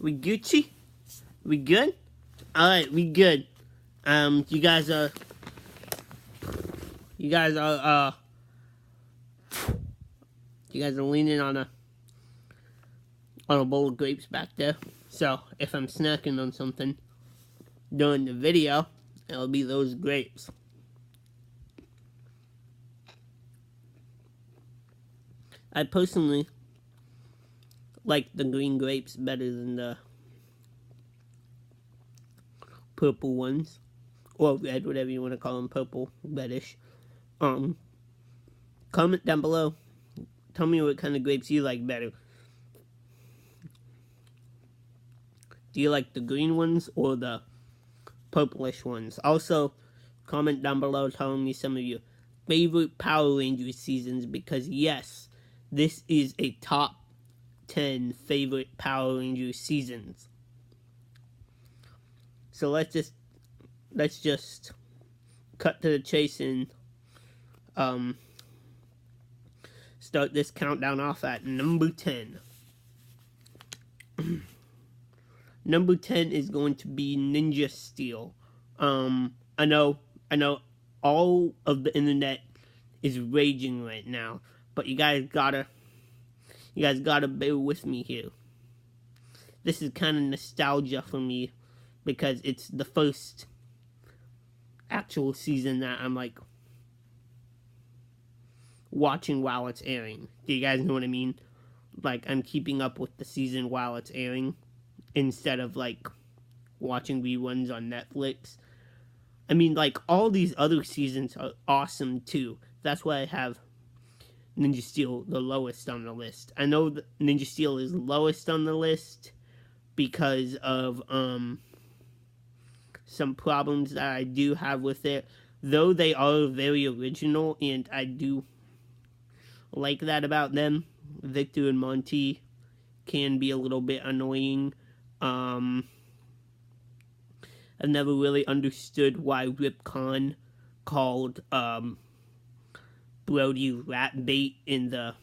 We Gucci? We good? Alright, we good. You guys are you guys are leaning on a bowl of grapes back there. So if I'm snacking on something during the video, it'll be those grapes. I personally like the green grapes better than the purple ones, or red, whatever you want to call them, purple, reddish. Comment down below. Tell me what kind of grapes you like better. Do you like the green ones or the purplish ones? Also, comment down below telling me some of your favorite Power Rangers seasons, because yes, this is a top 10 favorite Power Rangers seasons. So let's just cut to the chase and start this countdown off at number 10. Number 10 is going to be Ninja Steel. I know all of the internet is raging right now, but you guys gotta bear with me here. This is kind of nostalgia for me, because it's the first actual season that I'm like watching while it's airing. Do you guys know what I mean? Like, I'm keeping up with the season while it's airing, instead of like watching reruns on Netflix. I mean, like, all these other seasons are awesome too. That's why I have Ninja Steel the lowest on the list. I know that Ninja Steel is lowest on the list because of some problems that I do have with it, though they are very original, and I do like that about them. Victor and Monty can be a little bit annoying. I've never really understood why Rip Khan called Brody rat bait in the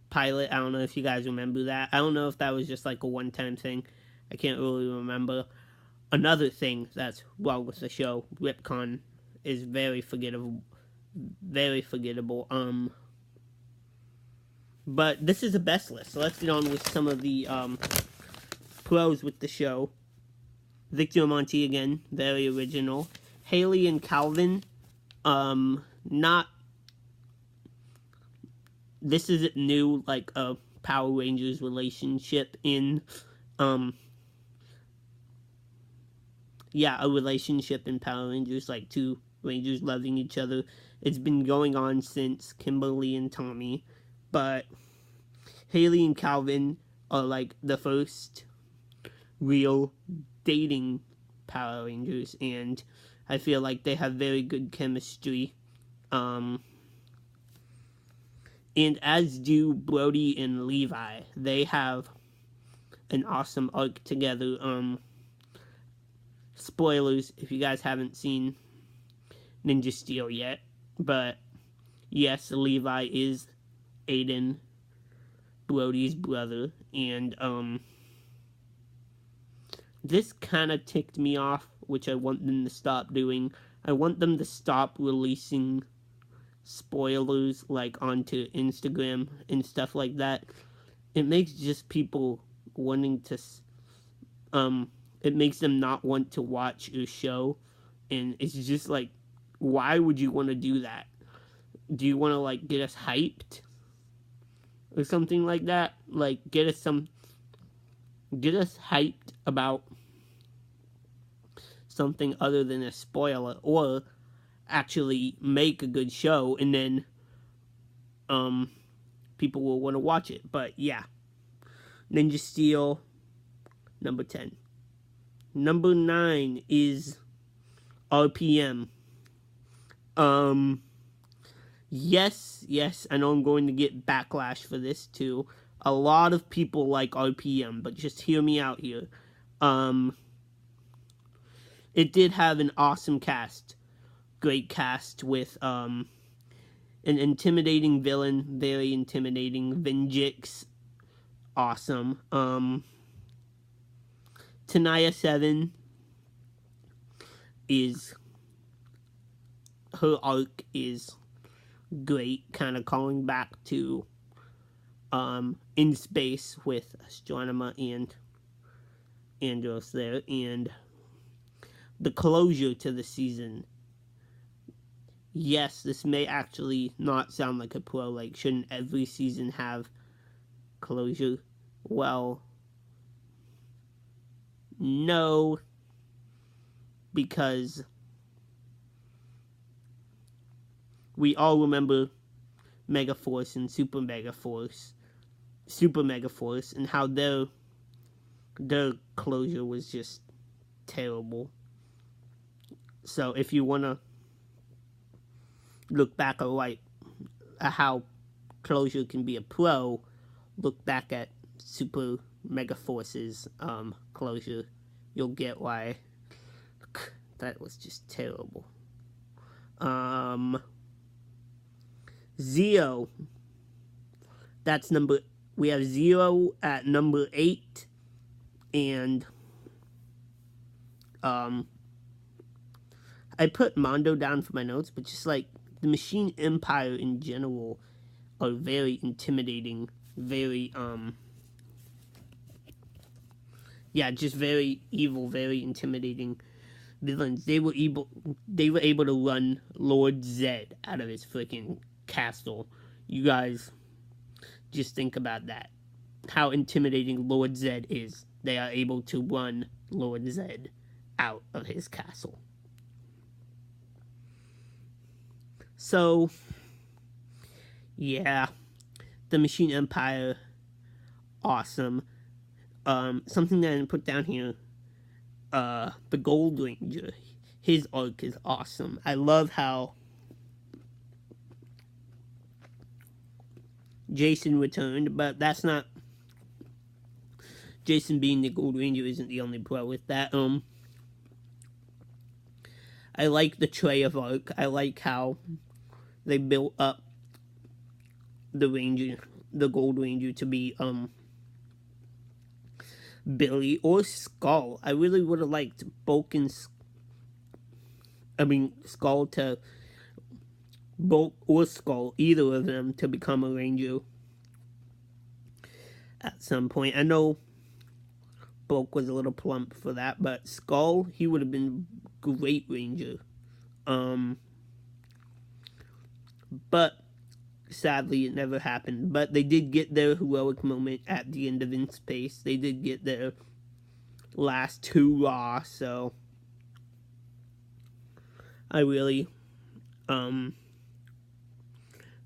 pilot. I don't know if you guys remember that. I don't know if that was just like a one-time thing. I can't really remember. Another thing that's wrong with the show, Rip Khan is very forgettable. But this is a best list, so let's get on with some of the pros with the show. Victor Monty, again, very original. Haley and Calvin, this isn't new, like a Power Rangers relationship in, a relationship in Power Rangers, like two Rangers loving each other. It's been going on since Kimberly and Tommy, but Haley and Calvin are like the first real dating Power Rangers, and I feel like they have very good chemistry. And as do Brody and Levi. They have an awesome arc together. Spoilers if you guys haven't seen Ninja Steel yet, but yes, Levi is Aiden Brody's brother, and this kind of ticked me off, which I want them to stop doing. I want them to stop releasing spoilers like onto Instagram and stuff like that. It makes just people wanting to it makes them not want to watch your show, and it's just like, why would you want to do that? Do you want to like get us hyped or something like that? Like, get us hyped about something other than a spoiler, or actually make a good show, and then people will want to watch it. But yeah, Ninja Steel, number 10. Number 9 is RPM. Yes, I know I'm going to get backlash for this too. A lot of people like RPM, but just hear me out here. It did have an awesome cast. Great cast with an intimidating villain, very intimidating. Vengix, awesome. Tanaya 7 her arc is great, kind of calling back to In Space with Astronema and Andros there, and the closure to the season. Yes, this may actually not sound like a pro, like, shouldn't every season have closure? Well, no, because we all remember Megaforce and Super Megaforce, and how their closure was just terrible. So if you want to look back at how closure can be a pro, look back at Super Megaforce's closure. You'll get why that was just terrible. Zeo. We have Zeo at number 8, and I put Mondo down for my notes, but just like the Machine Empire in general are very intimidating, very just very evil, very intimidating villains. They were able to run Lord Zed out of his freaking castle. You guys just think about that. How intimidating Lord Zed is. They are able to run Lord Zed out of his castle. So, yeah, the Machine Empire, awesome. Something that I didn't put down here, the Gold Ranger, his arc is awesome. I love how Jason returned, but that's not... Jason being the Gold Ranger isn't the only pro with that. I like the Trey-of arc. I like how they built up the Gold Ranger to be Billy or Skull. I really would have liked Skull to Bulk or Skull, either of them, to become a Ranger at some point. I know Bulk was a little plump for that, but Skull, he would have been great Ranger. But sadly, it never happened. But they did get their heroic moment at the end of In Space. They did get their last hurrah, so I really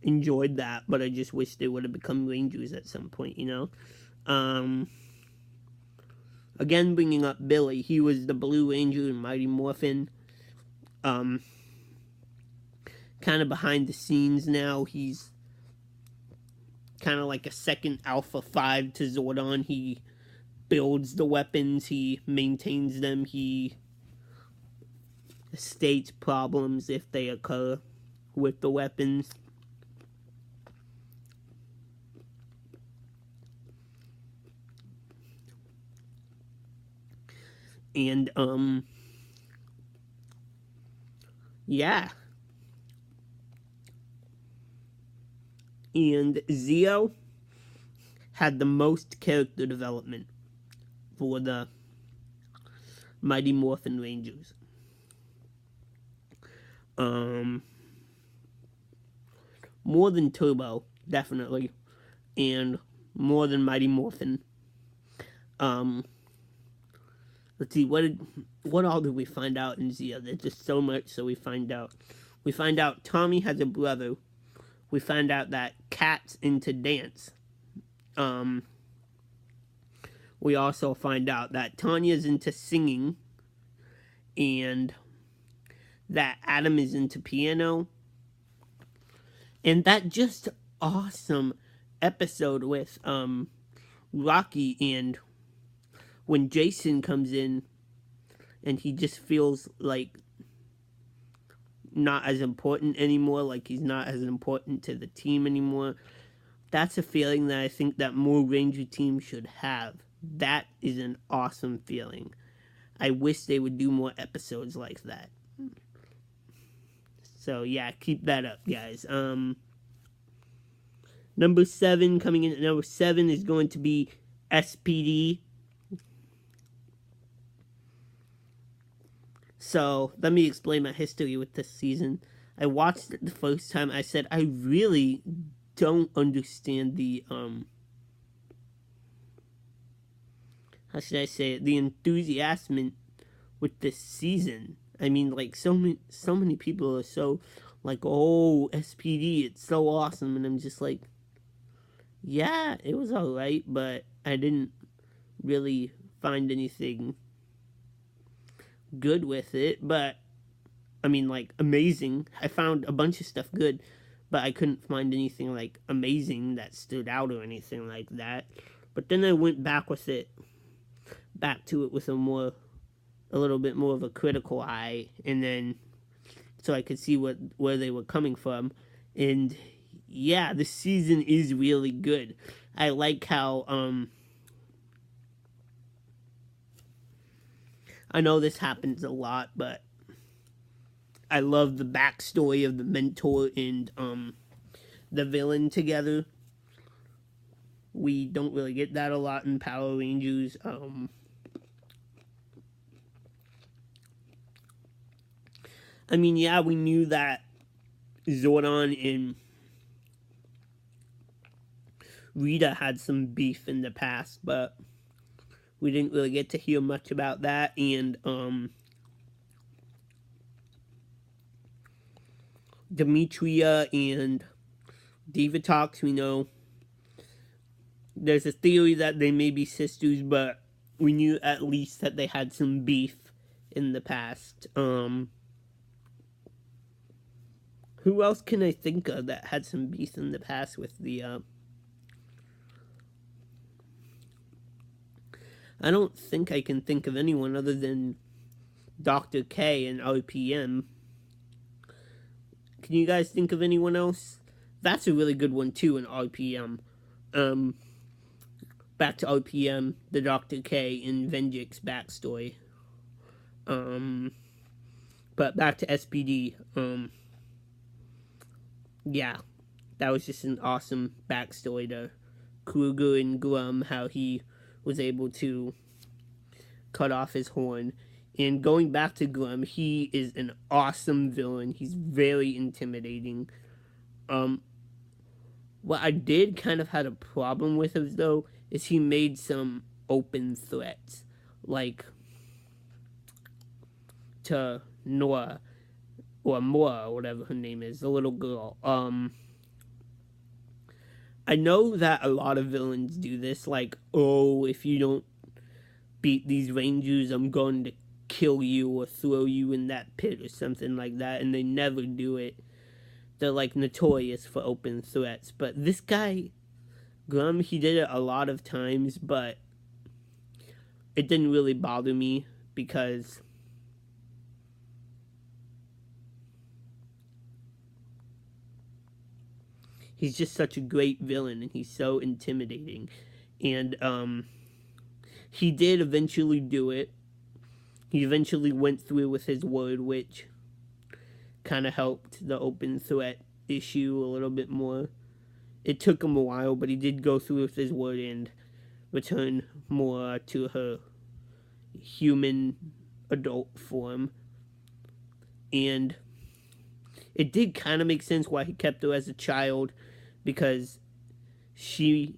enjoyed that, but I just wish they would have become Rangers at some point, you know? Again, bringing up Billy, he was the Blue Ranger in Mighty Morphin. Kind of behind the scenes now. He's kind of like a second Alpha 5 to Zordon. He builds the weapons, he maintains them, he states problems if they occur with the weapons. And, yeah. And Zeo had the most character development for the Mighty Morphin Rangers. More than Turbo, definitely. And more than Mighty Morphin. Let's see, what all did we find out in Zeo? There's just so much, so we find out Tommy has a brother. We find out that Cat's into dance. We also find out that Tanya's into singing, and that Adam is into piano. And that just awesome episode with Rocky, and when Jason comes in and he just feels like not as important anymore, like he's not as important to the team anymore. That's a feeling that I think that more Ranger teams should have. That is an awesome feeling. I wish they would do more episodes like that. So yeah, keep that up, guys. Number 7, coming in at number 7 is going to be SPD. So let me explain my history with this season. I watched it the first time. I said I really don't understand the how should I say it? The enthusiasm with this season. I mean, like so many people are so like, oh, SPD, it's so awesome, and I'm just like, yeah, it was alright, but I didn't really find anything good with it. But I mean, like, amazing. I found a bunch of stuff good, but I couldn't find anything like amazing that stood out or anything like that. But then I went back to it with a little bit more of a critical eye, and then so I could see where they were coming from. And yeah, the season is really good. I like how I know this happens a lot, but I love the backstory of the mentor and the villain together. We don't really get that a lot in Power Rangers. I mean, yeah, we knew that Zordon and Rita had some beef in the past, but we didn't really get to hear much about that. And Demetria and Divatox, we know there's a theory that they may be sisters, but we knew at least that they had some beef in the past. Who else can I think of that had some beef in the past with the I don't think I can think of anyone other than Dr. K and RPM. Can you guys think of anyone else? That's a really good one too in RPM. Back to RPM, the Dr. K and Venjix backstory. But back to SPD. Yeah, that was just an awesome backstory to Kruger and Glum, how he was able to cut off his horn. And going back to Glum, he is an awesome villain. He's very intimidating. What I did kind of had a problem with him, though, is he made some open threats. Like, to Nora, or Moa, or whatever her name is, the little girl. I know that a lot of villains do this, like, oh, if you don't beat these Rangers, I'm going to kill you or throw you in that pit or something like that, and they never do it. They're, like, notorious for open threats. But this guy, Glum, he did it a lot of times, but it didn't really bother me because he's just such a great villain, and he's so intimidating. And he did eventually do it. He eventually went through with his word, which kind of helped the open threat issue a little bit more. It took him a while, but he did go through with his word and return more to her human adult form. And it did kind of make sense why he kept her as a child, because she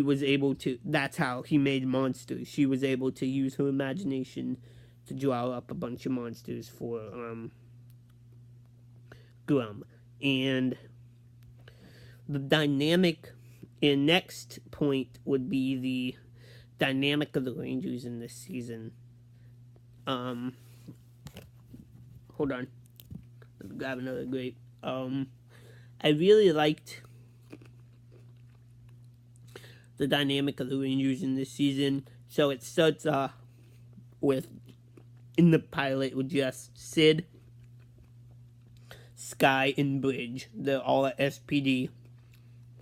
was able to, that's how he made monsters. She was able to use her imagination to draw up a bunch of monsters for Glum. And the dynamic, and next point would be the dynamic of the Rangers in this season. Hold on, let me grab another grape. I really liked the dynamic of the Rangers in this season. So it starts with, in the pilot, with just Sid, Sky, and Bridge. They're all at SPD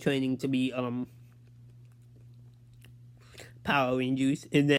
training to be Power Rangers, and then